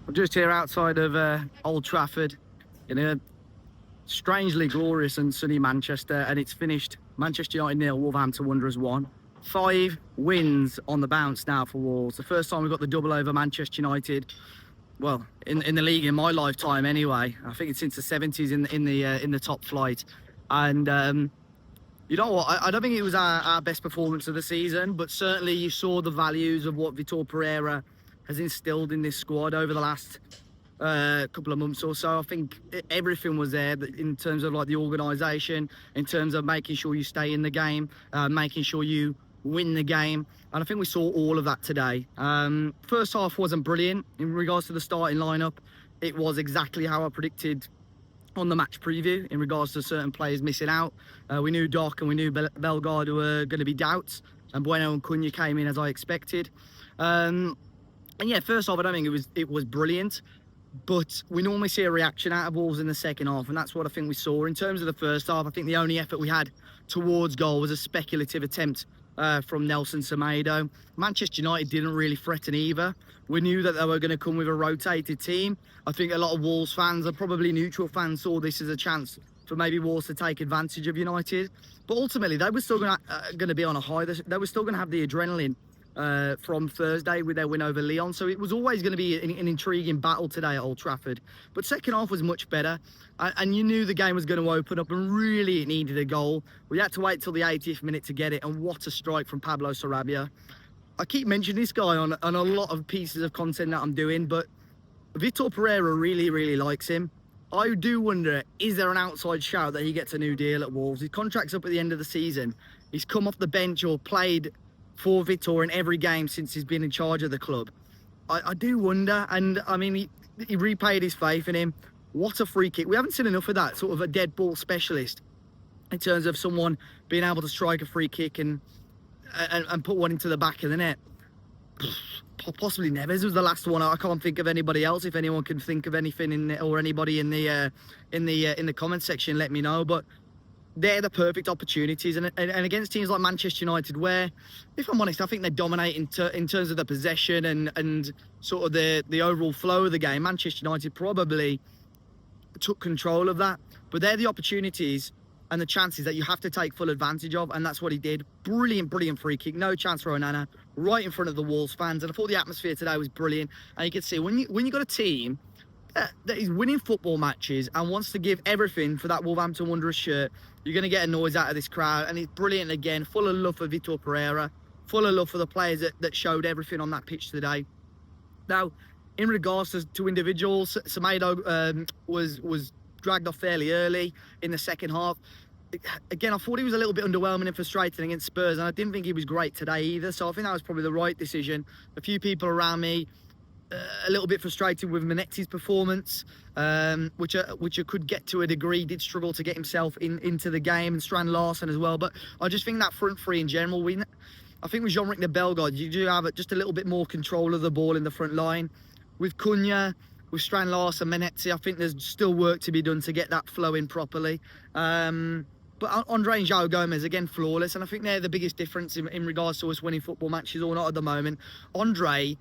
I'm just here outside of Old Trafford in a strangely glorious and sunny Manchester, and it's finished Manchester United 0, Wolverhampton Wanderers 1. 5 wins on the bounce now for Wolves. The first time we got the double over Manchester United, well, in the league in my lifetime anyway. I think it's since the 70s in the top flight. And you know what? I don't think it was our best performance of the season, but certainly you saw the values of what Vitor Pereira has instilled in this squad over the last couple of months or so. I think everything was there in terms of like the organisation, in terms of making sure you stay in the game, making sure you win the game, and I think we saw all of that today. First half wasn't brilliant in regards to the starting lineup. It was exactly how I predicted on the match preview in regards to certain players missing out. We knew Doc and we knew Bellegarde were going to be doubts, and Bueno and Cunha came in as I expected. And yeah, first off, I don't think it was brilliant, but we normally see a reaction out of Wolves in the second half, and that's what I think we saw. In terms of the first half, I think the only effort we had towards goal was a speculative attempt from Nelson Semedo. Manchester United didn't really threaten either. We knew that they were going to come with a rotated team. I think a lot of Wolves fans, and probably neutral fans, saw this as a chance for maybe Wolves to take advantage of United. But ultimately, they were still going to be on a high. They were still going to have the adrenaline from Thursday with their win over Lyon. So it was always going to be an intriguing battle today at Old Trafford. But second half was much better, and you knew the game was going to open up, and really it needed a goal. We had to wait till the 80th minute to get it, and what a strike from Pablo Sarabia. I keep mentioning this guy on a lot of pieces of content that I'm doing, but Vitor Pereira really likes him. I do wonder, is there an outside shout that he gets a new deal at Wolves? His contract's up at the end of the season. He's come off the bench or played for Vitor in every game since he's been in charge of the club. I do wonder, and I mean, he repaid his faith in him. What a free kick. We haven't seen enough of that, sort of a dead ball specialist, in terms of someone being able to strike a free kick and put one into the back of the net. Possibly Neves was the last one. I can't think of anybody else. If anyone can think of anything or anybody in the comment section, let me know. But they're the perfect opportunities, and against teams like Manchester United, where, if I'm honest, I think they dominate in terms of the possession and sort of the overall flow of the game. Manchester United probably took control of that, but they're the opportunities and the chances that you have to take full advantage of, and that's what he did. Brilliant free kick, no chance for Onana, right in front of the Wolves fans, and I thought the atmosphere today was brilliant. And you can see when you got a team that is winning football matches and wants to give everything for that Wolverhampton Wanderers shirt, you're going to get a noise out of this crowd. And it's brilliant again, full of love for Vitor Pereira, full of love for the players that showed everything on that pitch today. Now, in regards to individuals, Semedo was dragged off fairly early in the second half. Again, I thought he was a little bit underwhelming and frustrating against Spurs, and I didn't think he was great today either. So I think that was probably the right decision. A few people around me a little bit frustrated with Manetti's performance, which I could get to a degree. Did struggle to get himself into the game, and Strand Larsen as well. But I just think that front three in general, I think with Jean-Ric Bellegarde, you do have just a little bit more control of the ball in the front line. With Cunha, with Strand Larsen, Manetti, I think there's still work to be done to get that flowing properly. But Andre and João Gomez, again, flawless. And I think they're the biggest difference in regards to us winning football matches or not at the moment. Andre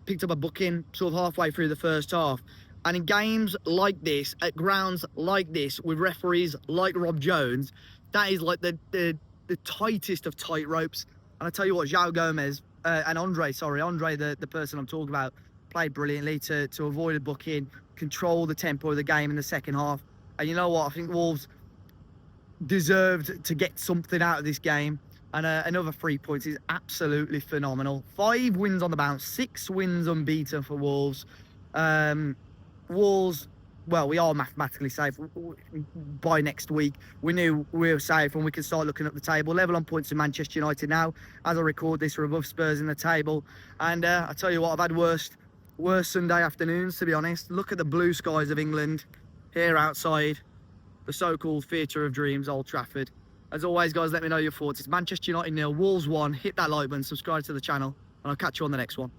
picked up a booking sort of halfway through the first half. And in games like this, at grounds like this, with referees like Rob Jones, that is like the tightest of tight ropes. And I tell you what, João Gomez and Andre, the person I'm talking about, played brilliantly to avoid a booking, control the tempo of the game in the second half. And you know what? I think Wolves deserved to get something out of this game. And another 3 points is absolutely phenomenal. 5 wins on the bounce, 6 wins unbeaten for Wolves. Wolves, well, we are mathematically safe. By next week, we knew we were safe and we can start looking at the table. Level on points in Manchester United now. As I record this, we're above Spurs in the table. And I tell you what, I've had worse Sunday afternoons, to be honest. Look at the blue skies of England here outside the so-called Theatre of Dreams, Old Trafford. As always, guys, let me know your thoughts. It's Manchester United 0, Wolves 1. Hit that like button, subscribe to the channel, and I'll catch you on the next one.